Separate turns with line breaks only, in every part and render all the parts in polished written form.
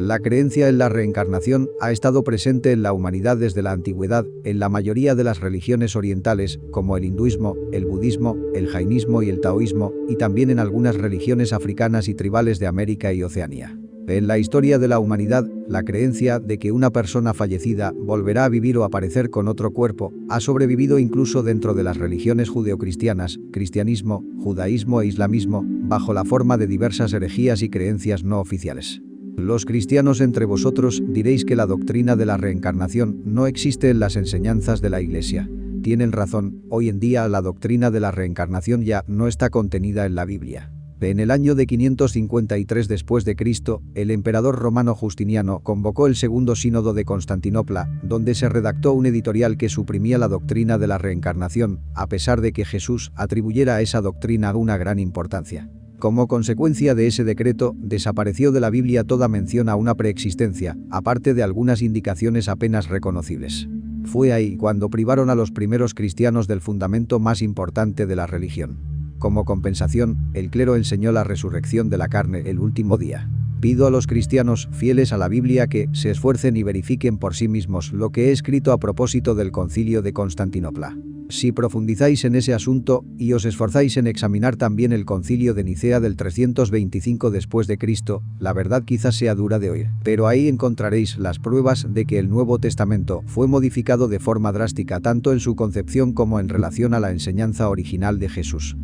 La creencia en la reencarnación ha estado presente en la humanidad desde la antigüedad, en la mayoría de las religiones orientales, como el hinduismo, el budismo, el jainismo y el taoísmo, y también en algunas religiones africanas y tribales de América y Oceanía. En la historia de la humanidad, la creencia de que una persona fallecida volverá a vivir o aparecer con otro cuerpo ha sobrevivido incluso dentro de las religiones judeocristianas, cristianismo, judaísmo e islamismo, bajo la forma de diversas herejías y creencias no oficiales. Los cristianos entre vosotros diréis que la doctrina de la reencarnación no existe en las enseñanzas de la Iglesia. Tienen razón, hoy en día la doctrina de la reencarnación ya no está contenida en la Biblia. En el año de 553 después de Cristo, el emperador romano Justiniano convocó el segundo sínodo de Constantinopla, donde se redactó un editorial que suprimía la doctrina de la reencarnación, a pesar de que Jesús atribuyera a esa doctrina una gran importancia. Como consecuencia de ese decreto, desapareció de la Biblia toda mención a una preexistencia, aparte de algunas indicaciones apenas reconocibles. Fue ahí cuando privaron a los primeros cristianos del fundamento más importante de la religión. Como compensación, el clero enseñó la resurrección de la carne el último día. Pido a los cristianos fieles a la Biblia que se esfuercen y verifiquen por sí mismos lo que he escrito a propósito del Concilio de Constantinopla. Si profundizáis en ese asunto y os esforzáis en examinar también el Concilio de Nicea del 325 después de Cristo, la verdad quizás sea dura de oír, pero ahí encontraréis las pruebas de que el Nuevo Testamento fue modificado de forma drástica tanto en su concepción como en relación a la enseñanza original de Jesús.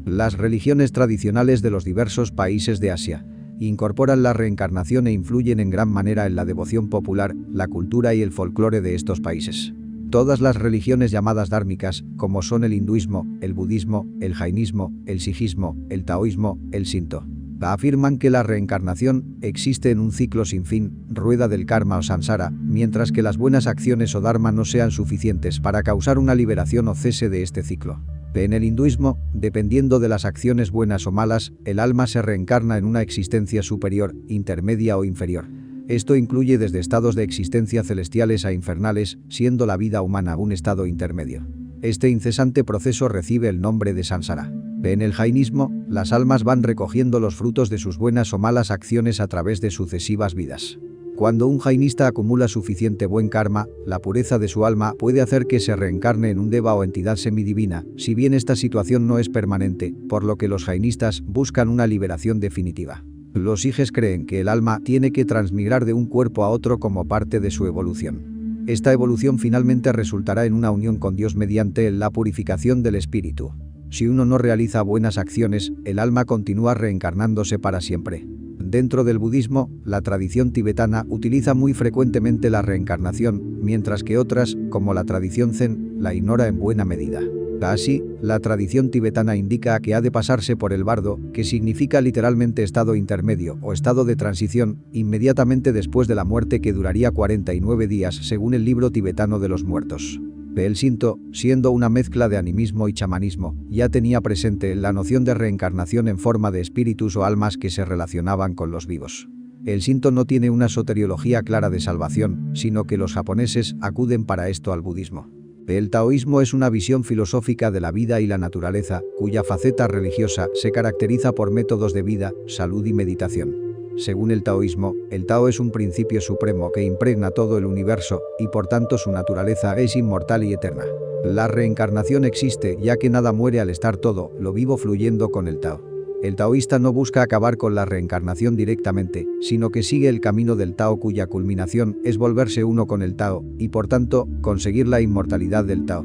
Las religiones tradicionales de los diversos países de Asia incorporan la reencarnación e influyen en gran manera en la devoción popular, la cultura y el folclore de estos países. Todas las religiones llamadas dármicas, como son el hinduismo, el budismo, el jainismo, el sijismo, el taoísmo, el shinto, afirman que la reencarnación existe en un ciclo sin fin, rueda del karma o samsara, mientras que las buenas acciones o dharma no sean suficientes para causar una liberación o cese de este ciclo. En el hinduismo, dependiendo de las acciones buenas o malas, el alma se reencarna en una existencia superior, intermedia o inferior. Esto incluye desde estados de existencia celestiales a infernales, siendo la vida humana un estado intermedio. Este incesante proceso recibe el nombre de samsara. En el jainismo, las almas van recogiendo los frutos de sus buenas o malas acciones a través de sucesivas vidas. Cuando un jainista acumula suficiente buen karma, la pureza de su alma puede hacer que se reencarne en un deva o entidad semidivina, si bien esta situación no es permanente, por lo que los jainistas buscan una liberación definitiva. Los sijes creen que el alma tiene que transmigrar de un cuerpo a otro como parte de su evolución. Esta evolución finalmente resultará en una unión con Dios mediante la purificación del espíritu. Si uno no realiza buenas acciones, el alma continúa reencarnándose para siempre. Dentro del budismo, la tradición tibetana utiliza muy frecuentemente la reencarnación, mientras que otras, como la tradición zen, la ignora en buena medida. Así, la tradición tibetana indica que ha de pasarse por el bardo, que significa literalmente estado intermedio o estado de transición, inmediatamente después de la muerte, que duraría 49 días según el libro tibetano de los muertos. El shinto, siendo una mezcla de animismo y chamanismo, ya tenía presente la noción de reencarnación en forma de espíritus o almas que se relacionaban con los vivos. El shinto no tiene una soteriología clara de salvación, sino que los japoneses acuden para esto al budismo. El taoísmo es una visión filosófica de la vida y la naturaleza, cuya faceta religiosa se caracteriza por métodos de vida, salud y meditación. Según el taoísmo, el Tao es un principio supremo que impregna todo el universo, y por tanto su naturaleza es inmortal y eterna. La reencarnación existe ya que nada muere al estar todo lo vivo fluyendo con el Tao. El taoísta no busca acabar con la reencarnación directamente, sino que sigue el camino del Tao, cuya culminación es volverse uno con el Tao, y por tanto, conseguir la inmortalidad del Tao.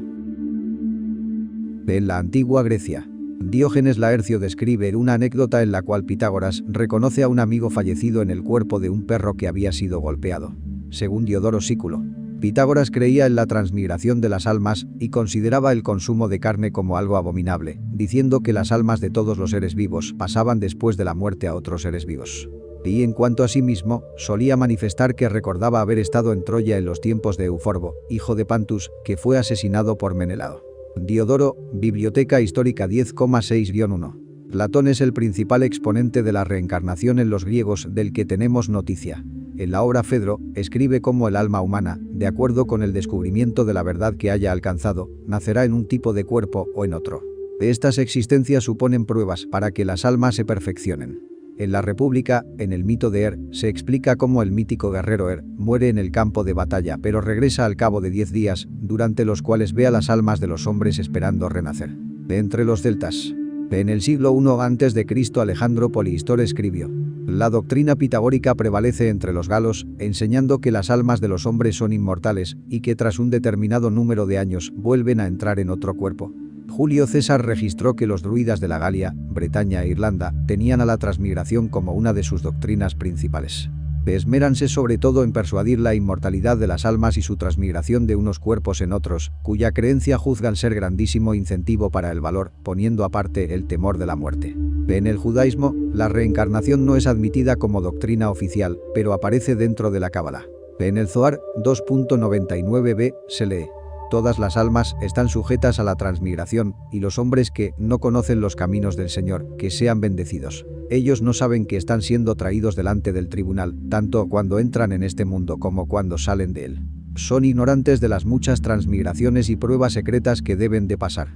En la antigua Grecia, Diógenes Laercio describe una anécdota en la cual Pitágoras reconoce a un amigo fallecido en el cuerpo de un perro que había sido golpeado. Según Diodoro Sículo, Pitágoras creía en la transmigración de las almas y consideraba el consumo de carne como algo abominable, diciendo que las almas de todos los seres vivos pasaban después de la muerte a otros seres vivos. Y en cuanto a sí mismo, solía manifestar que recordaba haber estado en Troya en los tiempos de Euforbo, hijo de Pantus, que fue asesinado por Menelao. Diodoro, Biblioteca Histórica 10,6-1. Platón es el principal exponente de la reencarnación en los griegos del que tenemos noticia. En la obra Fedro, escribe cómo el alma humana, de acuerdo con el descubrimiento de la verdad que haya alcanzado, nacerá en un tipo de cuerpo o en otro. Estas existencias suponen pruebas para que las almas se perfeccionen. En la República, en el mito de Er, se explica cómo el mítico guerrero Er muere en el campo de batalla pero regresa al cabo de 10 días, durante los cuales ve a las almas de los hombres esperando renacer. Entre los celtas. En el siglo I a.C. Alejandro Polihistor escribió: la doctrina pitagórica prevalece entre los galos, enseñando que las almas de los hombres son inmortales y que tras un determinado número de años vuelven a entrar en otro cuerpo. Julio César registró que los druidas de la Galia, Bretaña e Irlanda tenían a la transmigración como una de sus doctrinas principales. Esméranse sobre todo en persuadir la inmortalidad de las almas y su transmigración de unos cuerpos en otros, cuya creencia juzgan ser grandísimo incentivo para el valor, poniendo aparte el temor de la muerte. En el judaísmo, la reencarnación no es admitida como doctrina oficial, pero aparece dentro de la Cábala. En el Zohar 2.99b se lee: todas las almas están sujetas a la transmigración, y los hombres que no conocen los caminos del Señor, que sean bendecidos. Ellos no saben que están siendo traídos delante del tribunal, tanto cuando entran en este mundo como cuando salen de él. Son ignorantes de las muchas transmigraciones y pruebas secretas que deben de pasar.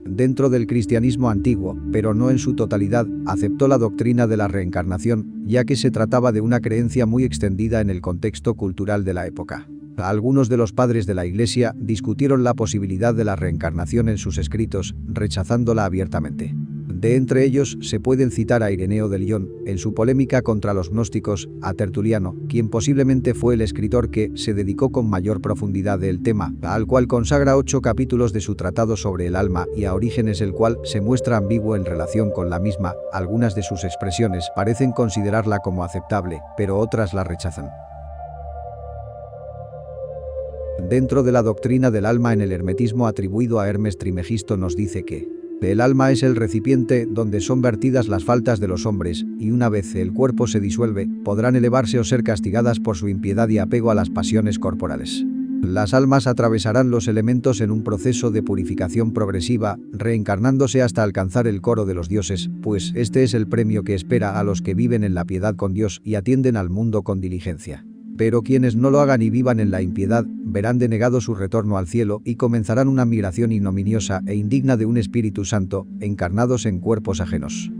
Dentro del cristianismo antiguo, pero no en su totalidad, aceptó la doctrina de la reencarnación, ya que se trataba de una creencia muy extendida en el contexto cultural de la época. Algunos de los padres de la Iglesia discutieron la posibilidad de la reencarnación en sus escritos, rechazándola abiertamente. De entre ellos se pueden citar a Ireneo de Lyon, en su polémica contra los gnósticos, a Tertuliano, quien posiblemente fue el escritor que se dedicó con mayor profundidad del tema, al cual consagra 8 capítulos de su tratado sobre el alma, y a Orígenes, el cual se muestra ambiguo en relación con la misma. Algunas de sus expresiones parecen considerarla como aceptable, pero otras la rechazan. Dentro de la doctrina del alma en el hermetismo atribuido a Hermes Trimegisto nos dice que el alma es el recipiente donde son vertidas las faltas de los hombres, y una vez el cuerpo se disuelve, podrán elevarse o ser castigadas por su impiedad y apego a las pasiones corporales. Las almas atravesarán los elementos en un proceso de purificación progresiva, reencarnándose hasta alcanzar el coro de los dioses, pues este es el premio que espera a los que viven en la piedad con Dios y atienden al mundo con diligencia. Pero quienes no lo hagan y vivan en la impiedad, verán denegado su retorno al cielo y comenzarán una migración ignominiosa e indigna de un Espíritu Santo, encarnados en cuerpos ajenos.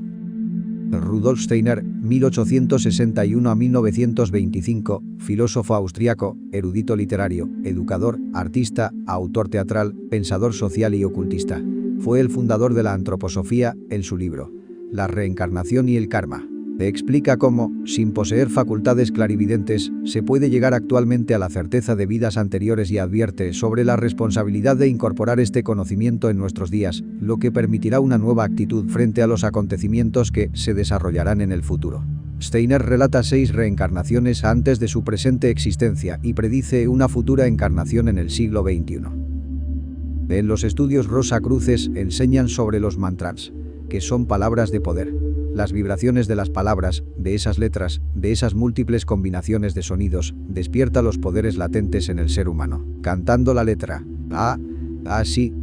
Rudolf Steiner, 1861 a 1925, filósofo austriaco, erudito literario, educador, artista, autor teatral, pensador social y ocultista. Fue el fundador de la antroposofía. En su libro La reencarnación y el karma, explica cómo, sin poseer facultades clarividentes, se puede llegar actualmente a la certeza de vidas anteriores y advierte sobre la responsabilidad de incorporar este conocimiento en nuestros días, lo que permitirá una nueva actitud frente a los acontecimientos que se desarrollarán en el futuro. Steiner relata 6 reencarnaciones antes de su presente existencia y predice una futura encarnación en el siglo XXI. En los estudios Rosacruces enseñan sobre los mantras, que son palabras de poder. Las vibraciones de las palabras, de esas letras, de esas múltiples combinaciones de sonidos, despierta los poderes latentes en el ser humano. Cantando la letra A, así,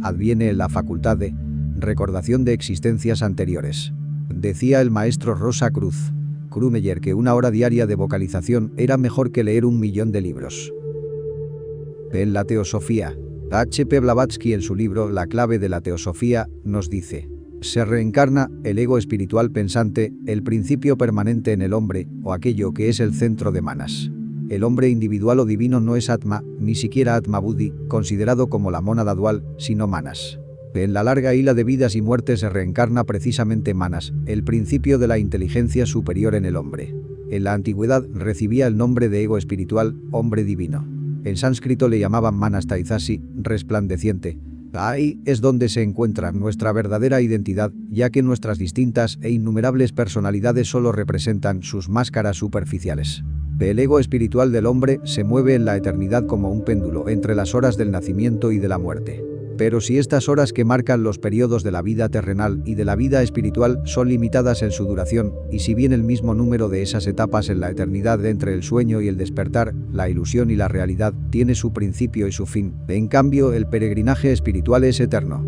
adviene la facultad de recordación de existencias anteriores. Decía el maestro Rosa Cruz Krummeyer que 1 hora diaria de vocalización era mejor que leer 1.000.000 de libros. En la teosofía, H.P. Blavatsky en su libro La clave de la teosofía nos dice: se reencarna el ego espiritual pensante, el principio permanente en el hombre, o aquello que es el centro de manas. El hombre individual o divino no es Atma, ni siquiera Atma Buddhi, considerado como la mónada dual, sino manas. En la larga hila de vidas y muertes se reencarna precisamente manas, el principio de la inteligencia superior en el hombre. En la antigüedad recibía el nombre de ego espiritual, hombre divino. En sánscrito le llamaban manas taizasi, resplandeciente. Ahí es donde se encuentra nuestra verdadera identidad, ya que nuestras distintas e innumerables personalidades solo representan sus máscaras superficiales. El ego espiritual del hombre se mueve en la eternidad como un péndulo entre las horas del nacimiento y de la muerte. Pero si estas horas que marcan los periodos de la vida terrenal y de la vida espiritual son limitadas en su duración, y si bien el mismo número de esas etapas en la eternidad entre el sueño y el despertar, la ilusión y la realidad, tiene su principio y su fin, en cambio el peregrinaje espiritual es eterno.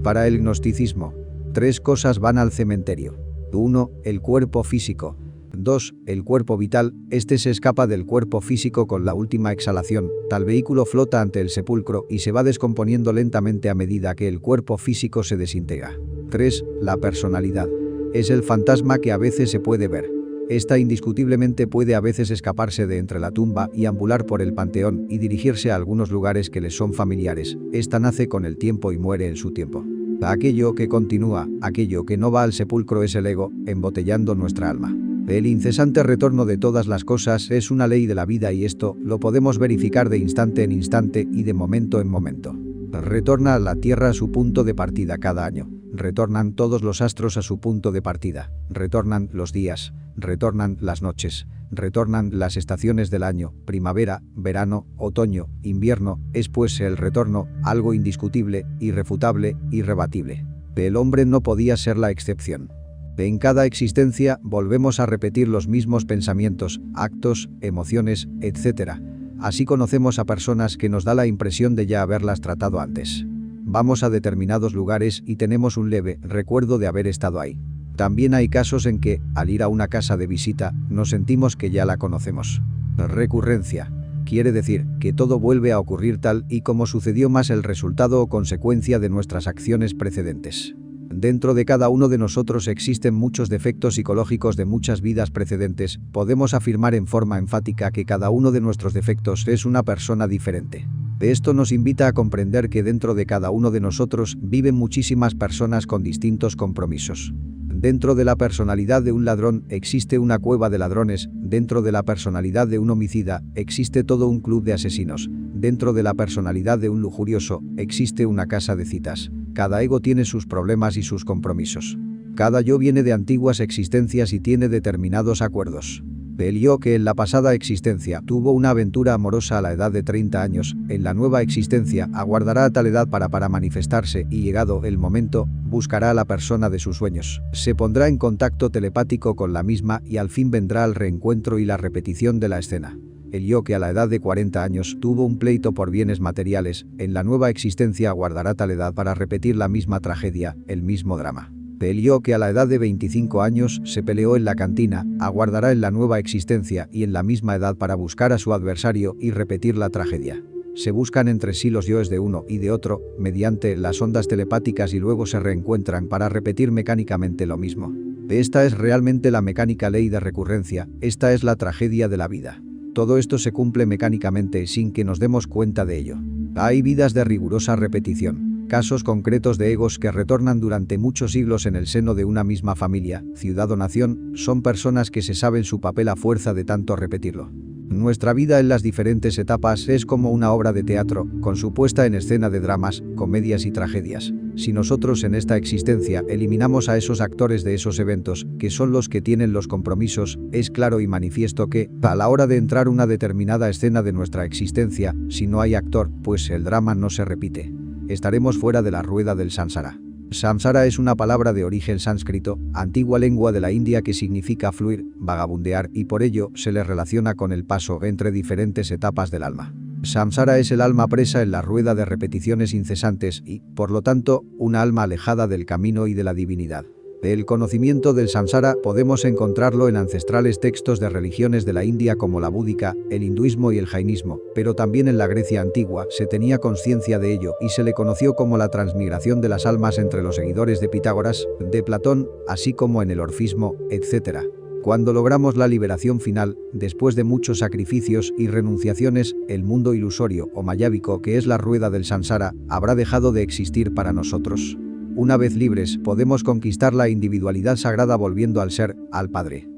Para el gnosticismo, 3 cosas van al cementerio. 1. El cuerpo físico. 2. El cuerpo vital. Este se escapa del cuerpo físico con la última exhalación. Tal vehículo flota ante el sepulcro y se va descomponiendo lentamente a medida que el cuerpo físico se desintegra. 3. La personalidad. Es el fantasma que a veces se puede ver. Esta indiscutiblemente puede a veces escaparse de entre la tumba y ambular por el panteón y dirigirse a algunos lugares que les son familiares. Esta nace con el tiempo y muere en su tiempo. Aquello que continúa, aquello que no va al sepulcro es el ego, embotellando nuestra alma. El incesante retorno de todas las cosas es una ley de la vida y esto lo podemos verificar de instante en instante y de momento en momento. Retorna a la Tierra a su punto de partida cada año. Retornan todos los astros a su punto de partida. Retornan los días. Retornan las noches. Retornan las estaciones del año, primavera, verano, otoño, invierno. Es pues el retorno, algo indiscutible, irrefutable, irrebatible. El hombre no podía ser la excepción. En cada existencia volvemos a repetir los mismos pensamientos, actos, emociones, etc. Así conocemos a personas que nos da la impresión de ya haberlas tratado antes. Vamos a determinados lugares y tenemos un leve recuerdo de haber estado ahí. También hay casos en que, al ir a una casa de visita, nos sentimos que ya la conocemos. Recurrencia. Quiere decir que todo vuelve a ocurrir tal y como sucedió más el resultado o consecuencia de nuestras acciones precedentes. Dentro de cada uno de nosotros existen muchos defectos psicológicos de muchas vidas precedentes. Podemos afirmar en forma enfática que cada uno de nuestros defectos es una persona diferente. Esto nos invita a comprender que dentro de cada uno de nosotros viven muchísimas personas con distintos compromisos. Dentro de la personalidad de un ladrón existe una cueva de ladrones, dentro de la personalidad de un homicida existe todo un club de asesinos, dentro de la personalidad de un lujurioso existe una casa de citas. Cada ego tiene sus problemas y sus compromisos. Cada yo viene de antiguas existencias y tiene determinados acuerdos. El yo que en la pasada existencia tuvo una aventura amorosa a la edad de 30 años, en la nueva existencia aguardará a tal edad para manifestarse y llegado el momento, buscará a la persona de sus sueños. Se pondrá en contacto telepático con la misma y al fin vendrá al reencuentro y la repetición de la escena. El yo que a la edad de 40 años tuvo un pleito por bienes materiales, en la nueva existencia aguardará tal edad para repetir la misma tragedia, el mismo drama. El yo que a la edad de 25 años se peleó en la cantina, aguardará en la nueva existencia y en la misma edad para buscar a su adversario y repetir la tragedia. Se buscan entre sí los yoes de uno y de otro, mediante las ondas telepáticas y luego se reencuentran para repetir mecánicamente lo mismo. Esta es realmente la mecánica ley de recurrencia, esta es la tragedia de la vida. Todo esto se cumple mecánicamente sin que nos demos cuenta de ello. Hay vidas de rigurosa repetición. Casos concretos de egos que retornan durante muchos siglos en el seno de una misma familia, ciudad o nación, son personas que se saben su papel a fuerza de tanto repetirlo. Nuestra vida en las diferentes etapas es como una obra de teatro, con su puesta en escena de dramas, comedias y tragedias. Si nosotros en esta existencia eliminamos a esos actores de esos eventos, que son los que tienen los compromisos, es claro y manifiesto que, a la hora de entrar una determinada escena de nuestra existencia, si no hay actor, pues el drama no se repite. Estaremos fuera de la rueda del samsara. Samsara es una palabra de origen sánscrito, antigua lengua de la India que significa fluir, vagabundear y por ello se le relaciona con el paso entre diferentes etapas del alma. Samsara es el alma presa en la rueda de repeticiones incesantes y, por lo tanto, una alma alejada del camino y de la divinidad. El conocimiento del samsara podemos encontrarlo en ancestrales textos de religiones de la India como la búdica, el hinduismo y el jainismo, pero también en la Grecia antigua se tenía conciencia de ello y se le conoció como la transmigración de las almas entre los seguidores de Pitágoras, de Platón, así como en el orfismo, etc. Cuando logramos la liberación final, después de muchos sacrificios y renunciaciones, el mundo ilusorio o mayábico que es la rueda del samsara habrá dejado de existir para nosotros. Una vez libres, podemos conquistar la individualidad sagrada volviendo al ser, al Padre.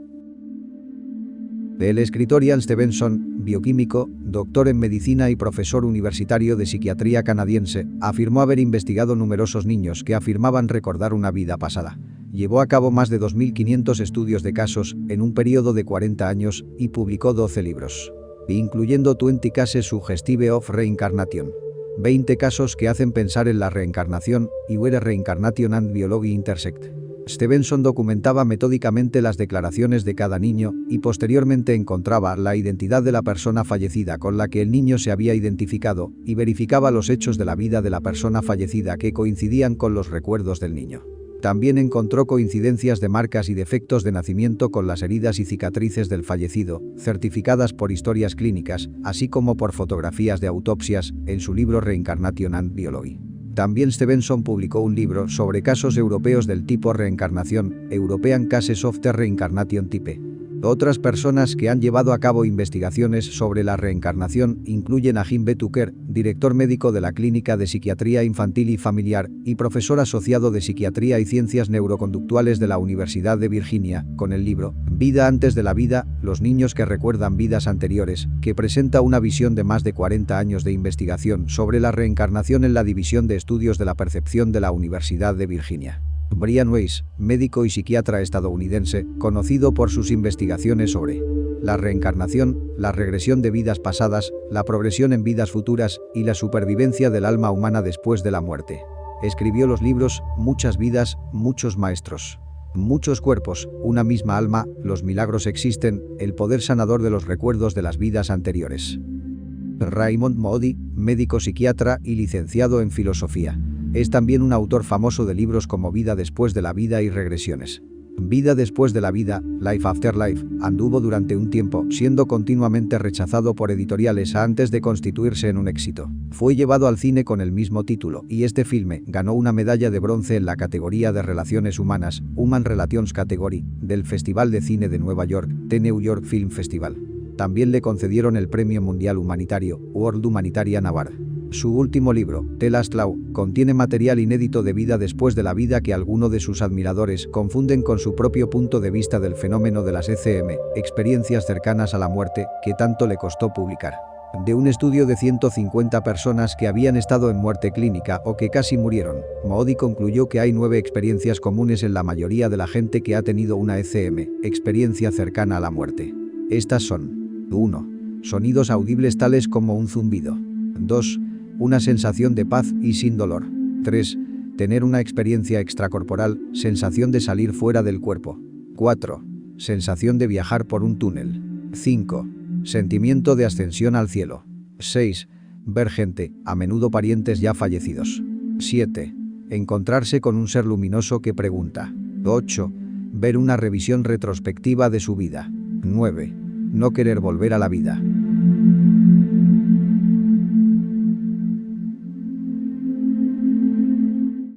El escritor Ian Stevenson, bioquímico, doctor en medicina y profesor universitario de psiquiatría canadiense, afirmó haber investigado numerosos niños que afirmaban recordar una vida pasada. Llevó a cabo más de 2.500 estudios de casos en un periodo de 40 años y publicó 12 libros, incluyendo 20 Cases Suggestive of Reincarnation. 20 casos que hacen pensar en la reencarnación y Where Reincarnation and Biology Intersect. Stevenson documentaba metódicamente las declaraciones de cada niño y posteriormente encontraba la identidad de la persona fallecida con la que el niño se había identificado y verificaba los hechos de la vida de la persona fallecida que coincidían con los recuerdos del niño. También encontró coincidencias de marcas y defectos de nacimiento con las heridas y cicatrices del fallecido, certificadas por historias clínicas, así como por fotografías de autopsias, en su libro Reincarnation and Biology. También Stevenson publicó un libro sobre casos europeos del tipo reencarnación, European Cases of the Reincarnation Type. Otras personas que han llevado a cabo investigaciones sobre la reencarnación incluyen a Jim B. Tucker, director médico de la Clínica de Psiquiatría Infantil y Familiar y profesor asociado de Psiquiatría y Ciencias Neuroconductuales de la Universidad de Virginia, con el libro Vida antes de la vida, los niños que recuerdan vidas anteriores, que presenta una visión de más de 40 años de investigación sobre la reencarnación en la División de Estudios de la Percepción de la Universidad de Virginia. Brian Weiss, médico y psiquiatra estadounidense, conocido por sus investigaciones sobre la reencarnación, la regresión de vidas pasadas, la progresión en vidas futuras y la supervivencia del alma humana después de la muerte. Escribió los libros Muchas vidas, muchos maestros, muchos cuerpos, una misma alma, los milagros existen, el poder sanador de los recuerdos de las vidas anteriores. Raymond Moody, médico psiquiatra y licenciado en filosofía. Es también un autor famoso de libros como Vida después de la vida y Regresiones. Vida después de la vida, Life After Life, anduvo durante un tiempo siendo continuamente rechazado por editoriales antes de constituirse en un éxito. Fue llevado al cine con el mismo título y este filme ganó una medalla de bronce en la categoría de Relaciones Humanas, Human Relations Category, del Festival de Cine de Nueva York, The New York Film Festival. También le concedieron el Premio Mundial Humanitario, World Humanitarian Award. Su último libro, The Last Law, contiene material inédito de vida después de la vida que algunos de sus admiradores confunden con su propio punto de vista del fenómeno de las ECM, experiencias cercanas a la muerte, que tanto le costó publicar. De un estudio de 150 personas que habían estado en muerte clínica o que casi murieron, Moody concluyó que hay 9 experiencias comunes en la mayoría de la gente que ha tenido una ECM, experiencia cercana a la muerte. Estas son: 1. Sonidos audibles tales como un zumbido. 2. Una sensación de paz y sin dolor. 3. Tener una experiencia extracorporal, sensación de salir fuera del cuerpo. 4. Sensación de viajar por un túnel. 5. Sentimiento de ascensión al cielo. 6. Ver gente, a menudo parientes ya fallecidos. 7. Encontrarse con un ser luminoso que pregunta. 8. Ver una revisión retrospectiva de su vida. 9. No querer volver a la vida.